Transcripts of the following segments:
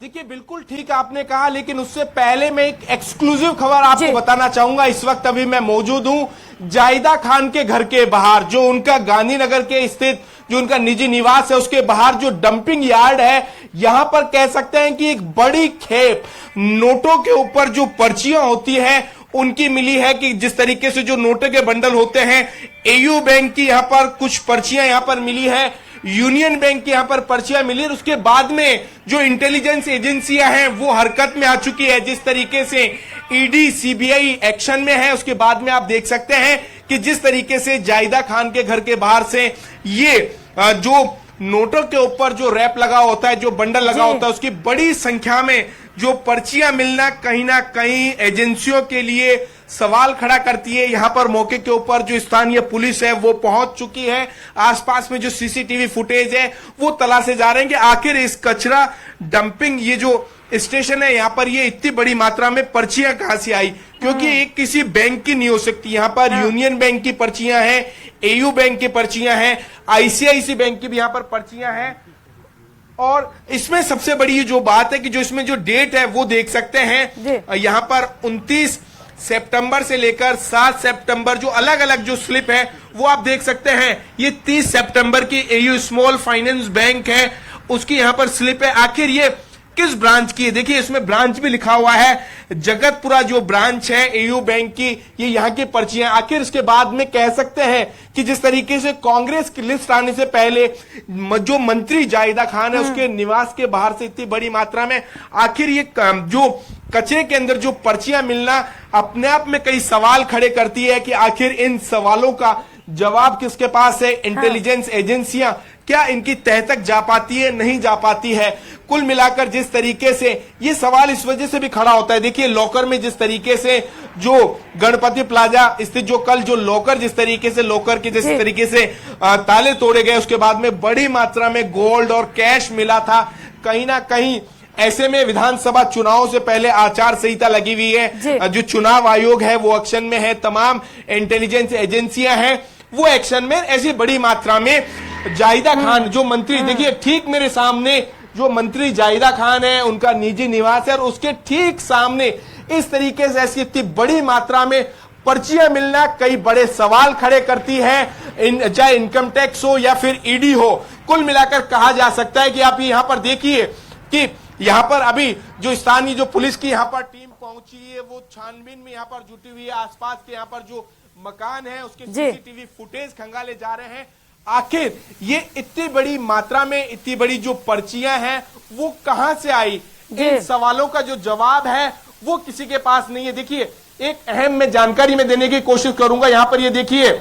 देखिए बिल्कुल ठीक आपने कहा, लेकिन उससे पहले मैं एक एक्सक्लूसिव खबर आपको बताना चाहूंगा। इस वक्त अभी मैं मौजूद हूं जायदा खान के घर के बाहर, जो उनका गांधीनगर के स्थित जो उनका निजी निवास है उसके बाहर जो डंपिंग यार्ड है, यहां पर कह सकते हैं कि एक बड़ी खेप नोटों के ऊपर जो पर्चियां होती है उनकी मिली है। कि जिस तरीके से जो नोटों के बंडल होते हैं, एयू बैंक की यहां पर कुछ पर्चियां यहां पर मिली है, यूनियन बैंक की यहां पर पर्चियां मिली। और उसके बाद में जो इंटेलिजेंस एजेंसियां हैं वो हरकत में आ चुकी है। जिस तरीके से ईडी सीबीआई एक्शन में है, उसके बाद में आप देख सकते हैं कि जिस तरीके से जायदा खान के घर के बाहर से ये जो नोटों के ऊपर जो रैप लगा होता है, जो बंडल लगा होता है, उसकी बड़ी संख्या में जो पर्चियां मिलना कहीं ना कहीं एजेंसियों के लिए सवाल खड़ा करती है। यहां पर मौके के ऊपर जो स्थानीय पुलिस है वो पहुंच चुकी है। आसपास में जो सीसीटीवी फुटेज है वो तलाशे जा रहे हैं कि आखिर इस कचरा डंपिंग ये जो स्टेशन है यहां पर ये इतनी बड़ी मात्रा में पर्चियां कहां से आई, क्योंकि एक किसी बैंक की नहीं हो सकती। यहां पर यूनियन बैंक की पर्चियां हैं, एयू बैंक की पर्चियां हैं, आईसीआईसी बैंक की भी यहां पर पर्चियां हैं। और इसमें सबसे बड़ी जो बात है कि जो इसमें जो डेट है वो देख सकते हैं, यहां पर 29 सितंबर से लेकर 7 सितंबर जो अलग अलग जो स्लिप है वो आप देख सकते हैं। ये 30 सितंबर की एयू स्मॉल फाइनेंस बैंक है, उसकी यहां पर स्लिप है। आखिर ये किस ब्रांच की है? देखिए इसमें ब्रांच भी लिखा हुआ है, जगतपुरा जो ब्रांच है एयू बैंक की, ये यहां की पर्चियां। आखिर इसके बाद में कह सकते हैं कि जिस तरीके से कांग्रेस की लिस्ट आने से पहले जो मंत्री जायदा खान है उसके निवास के बाहर से इतनी बड़ी मात्रा में आखिर ये जो कचरे के अंदर जो पर्चियां मिलना अपने आप में कई सवाल खड़े करती है कि आखिर इन सवालों का जवाब किसके पास है। इंटेलिजेंस एजेंसियां क्या इनकी तह तक जा पाती है, नहीं जा पाती है? कुल मिलाकर जिस तरीके से ये सवाल इस वजह से भी खड़ा होता है, देखिए लॉकर में जिस तरीके से जो गणपति प्लाजा स्थित जो कल जो लॉकर जिस तरीके से लॉकर के जिस तरीके से ताले तोड़े गए, उसके बाद में बड़ी मात्रा में गोल्ड और कैश मिला था। कहीं ना कहीं ऐसे में विधानसभा चुनाव से पहले आचार संहिता लगी हुई है, जो चुनाव आयोग है वो एक्शन में है, तमाम इंटेलिजेंस एजेंसियां हैं वो एक्शन में। ऐसी बड़ी मात्रा में जायदा खान जो मंत्री, देखिए ठीक मेरे सामने जो मंत्री जायदा खान है उनका निजी निवास है, और उसके ठीक सामने इस तरीके से ऐसी इतनी बड़ी मात्रा में पर्चियां मिलना कई बड़े सवाल खड़े करती है, चाहे इनकम टैक्स हो या फिर ईडी हो। कुल मिलाकर कहा जा सकता है कि आप यहां पर देखिए कि यहां पर अभी जो स्थानीय जो पुलिस की यहां पर टीम पहुंची है वो छानबीन में यहां पर जुटी हुई है। आसपास के यहां पर जो मकान है उसके सीसीटीवी फुटेज खंगाले जा रहे हैं। आखिर ये इतनी बड़ी मात्रा में इतनी बड़ी जो पर्चियां हैं वो कहां से आई? इन सवालों का जो जवाब है वो किसी के पास नहीं है। देखिए एक अहम मैं जानकारी में देने की कोशिश करूंगा। यहां पर ये देखिए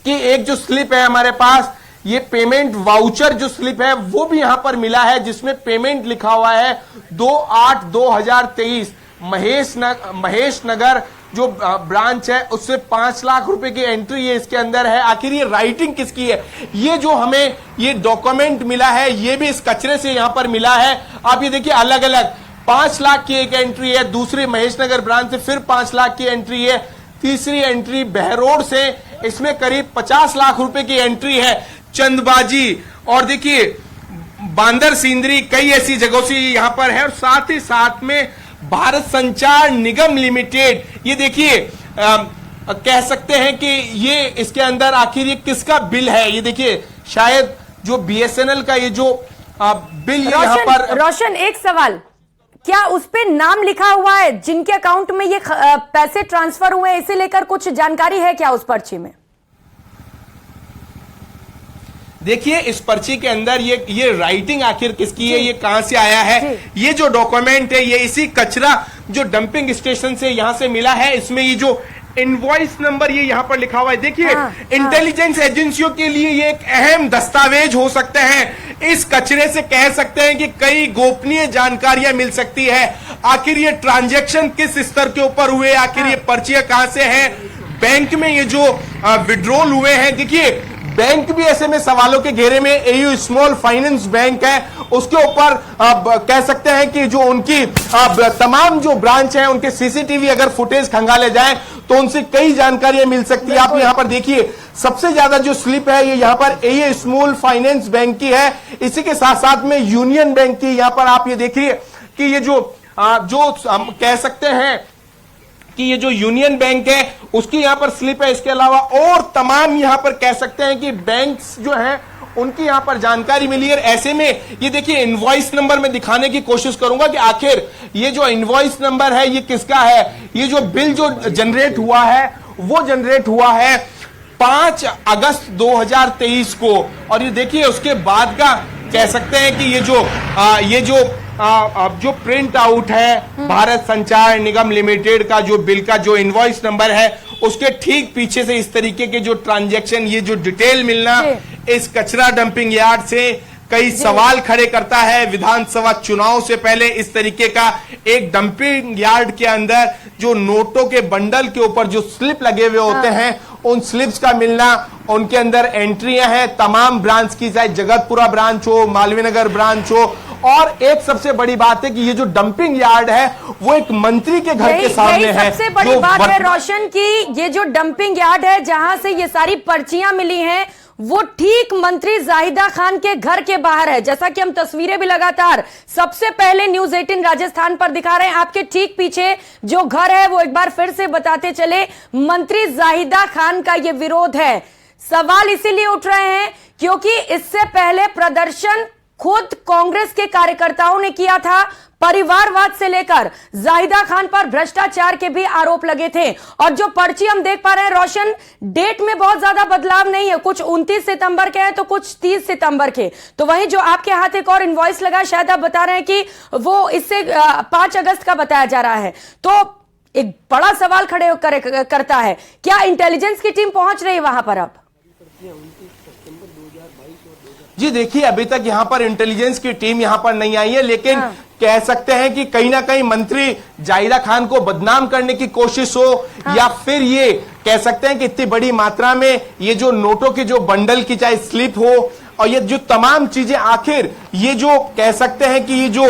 कि एक जो स्लिप है हमारे पास, ये पेमेंट वाउचर जो स्लिप है वो भी यहां पर मिला है, जिसमें पेमेंट लिखा हुआ है 2/8/2023 महेश नगर जो ब्रांच है उससे 5 लाख रुपए की एंट्री ये इसके अंदर है। आखिर ये राइटिंग किसकी है? ये जो हमें ये डॉक्यूमेंट मिला है ये भी इस कचरे से यहां पर मिला है। आप ये देखिए अलग अलग 5 लाख की एक एंट्री है, दूसरी महेश नगर ब्रांच से फिर 5 लाख की एंट्री है, तीसरी एंट्री बहरोड से इसमें करीब 50 लाख रुपए की एंट्री है। चंदबाजी और देखिए बांदर सिंदरी कई ऐसी जगहों से यहां पर है, और साथ ही साथ में भारत संचार निगम लिमिटेड, ये देखिए कह सकते हैं कि ये इसके अंदर आखिर ये किसका बिल है? ये देखिए शायद जो बीएसएनएल का ये जो बिल यहां पर। रोशन एक सवाल, क्या उस पे नाम लिखा हुआ है जिनके अकाउंट में ये पैसे ट्रांसफर हुए, इसे लेकर कुछ जानकारी है क्या उस पर्ची में? देखिए इस पर्ची के अंदर ये राइटिंग आखिर किसकी है, ये कहां से आया है? ये जो डॉक्यूमेंट है ये इसी कचरा जो डंपिंग स्टेशन से यहां से मिला है। इसमें ये जो इनवॉइस नंबर ये यहां पर लिखा हुआ है। देखिए इंटेलिजेंस एजेंसियों के लिए ये एक अहम दस्तावेज हो सकते हैं। इस कचरे से कह सकते हैं कि कई गोपनीय जानकारियां मिल सकती है। आखिर ये ट्रांजैक्शन किस स्तर के ऊपर हुए, आखिर ये पर्चियां कहां से हैं, बैंक में ये जो विड्रॉल हुए हैं। देखिए बैंक भी ऐसे में सवालों के घेरे में, एयू स्मॉल फाइनेंस बैंक है उसके ऊपर कह सकते हैं कि जो उनकी तमाम जो ब्रांच है उनके सीसीटीवी अगर फुटेज खंगाले जाए तो उनसे कई जानकारियां मिल सकती है। आप यहाँ पर देखिए सबसे ज्यादा जो स्लिप है ये यहाँ पर ये स्मॉल फाइनेंस बैंक की है, इसी के साथ साथ में यूनियन बैंक की। यहाँ पर आप ये देखिए कि ये जो हम कह सकते हैं कि ये जो यूनियन बैंक है उसकी यहां पर स्लिप है। इसके अलावा और तमाम यहां पर कह सकते हैं कि बैंक्स जो हैं उनकी यहां पर जानकारी मिली है। ऐसे में ये देखिए इनवॉइस नंबर में दिखाने की कोशिश करूंगा कि आखिर ये जो इनवॉइस नंबर है ये किसका है। ये जो बिल जो जनरेट हुआ है वो जनरेट हुआ है 5 अगस्त 2023 को, और ये देखिए उसके बाद का कह सकते हैं कि ये जो प्रिंट आउट है भारत संचार निगम लिमिटेड का जो बिल का जो इनवॉइस नंबर है उसके ठीक पीछे से इस तरीके के जो ट्रांजैक्शन, ये जो डिटेल मिलना इस कचरा डंपिंग यार्ड से कई सवाल खड़े करता है। विधानसभा चुनाव से पहले इस तरीके का एक डंपिंग यार्ड के अंदर जो नोटों के बंडल के ऊपर जो स्लिप लगे हुए होते हैं उन स्लिप्स का मिलना, उनके अंदर एंट्रियां हैं तमाम ब्रांच की, चाहे जगतपुरा ब्रांच हो, मालवीय ब्रांच हो। और एक सबसे बड़ी बात है कि ये जो डंपिंग यार्ड है वो एक मंत्री के घर के सामने है। सबसे बड़ी बात है रोशन की ये जो डंपिंग यार्ड है जहां से ये सारी पर्चियां मिली हैं वो ठीक मंत्री जाहिदा खान के घर के बाहर है। जैसा कि हम तस्वीरें भी लगातार सबसे पहले न्यूज 18 राजस्थान पर दिखा रहे हैं, आपके ठीक पीछे जो घर है वो एक बार फिर से बताते चले मंत्री जाहिदा खान का ये विरोध है। सवाल इसीलिए उठ रहे हैं क्योंकि इससे पहले प्रदर्शन खुद कांग्रेस के कार्यकर्ताओं ने किया था। परिवारवाद से लेकर जाहिदा खान पर भ्रष्टाचार के भी आरोप लगे थे। और जो पर्ची हम देख पा रहे हैं रोशन, डेट में बहुत ज्यादा बदलाव नहीं है, कुछ 29 सितंबर के हैं तो कुछ 30 सितंबर के। तो वहीं जो आपके हाथ एक और इनवॉइस लगा, शायद आप बता रहे हैं कि वो इससे 5 अगस्त का बताया जा रहा है। तो एक बड़ा सवाल खड़े करता है, क्या इंटेलिजेंस की टीम पहुंच रही है वहां पर अब? जी देखिए अभी तक यहां पर इंटेलिजेंस की टीम यहां पर नहीं आई है, लेकिन कह सकते हैं कि कहीं ना कहीं मंत्री जाहिदा खान को बदनाम करने की कोशिश हो या फिर ये कह सकते हैं कि इतनी बड़ी मात्रा में ये जो नोटों के जो बंडल की चाहे स्लिप हो और ये जो तमाम चीजें, आखिर ये जो कह सकते हैं कि ये जो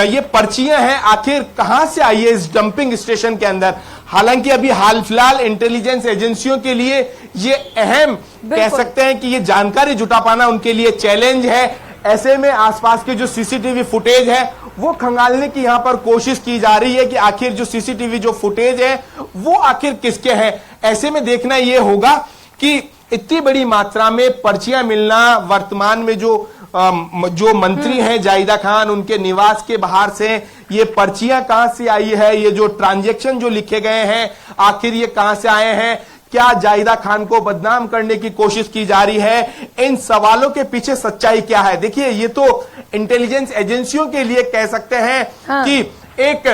ये पर्चियां हैं आखिर कहां से आई है इस डंपिंग स्टेशन के अंदर। हालांकि अभी हाल फिलहाल इंटेलिजेंस एजेंसियों के लिए ये अहम कह सकते हैं कि ये जानकारी जुटा पाना उनके लिए चैलेंज है। ऐसे में आसपास के जो सीसीटीवी फुटेज है वो खंगालने की यहां पर कोशिश की जा रही है कि आखिर जो सीसीटीवी जो फुटेज है वो आखिर किसके हैं। ऐसे में देखना यह होगा कि इतनी बड़ी मात्रा में पर्चियां मिलना, वर्तमान में जो मंत्री हैं जाहिदा खान उनके निवास के बाहर से ये पर्चियां कहां से आई है, ये जो ट्रांजैक्शन जो लिखे गए हैं आखिर ये कहां से आए हैं, क्या जाहिदा खान को बदनाम करने की कोशिश की जा रही है, इन सवालों के पीछे सच्चाई क्या है। देखिए ये तो इंटेलिजेंस एजेंसियों के लिए कह सकते हैं कि एक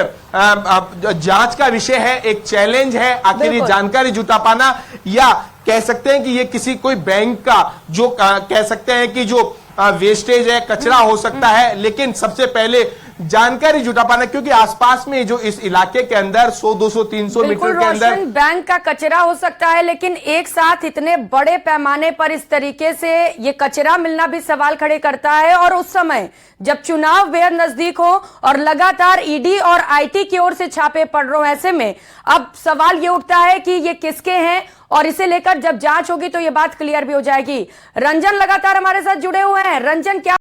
जांच का विषय है, एक चैलेंज है आखिर ये जानकारी जुटा पाना, या कह सकते हैं कि ये किसी कोई बैंक का जो कह सकते हैं कि जो वेस्टेज है, कचरा हो सकता है, लेकिन सबसे पहले जानकारी जुटा पाना, क्योंकि आसपास में जो इस इलाके के अंदर 100, 200, 300 मीटर के अंदर बैंक का कचरा हो सकता है, लेकिन एक साथ इतने बड़े पैमाने पर इस तरीके से ये कचरा मिलना भी सवाल खड़े करता है। और उस समय जब चुनाव बेहद नजदीक हो और लगातार ईडी और आईटी की ओर से छापे पड़ रहे हो, ऐसे में अब सवाल ये उठता है कि ये किसके हैं, और इसे लेकर जब जांच होगी तो ये बात क्लियर भी हो जाएगी। रंजन लगातार हमारे साथ जुड़े हुए हैं। रंजन, क्या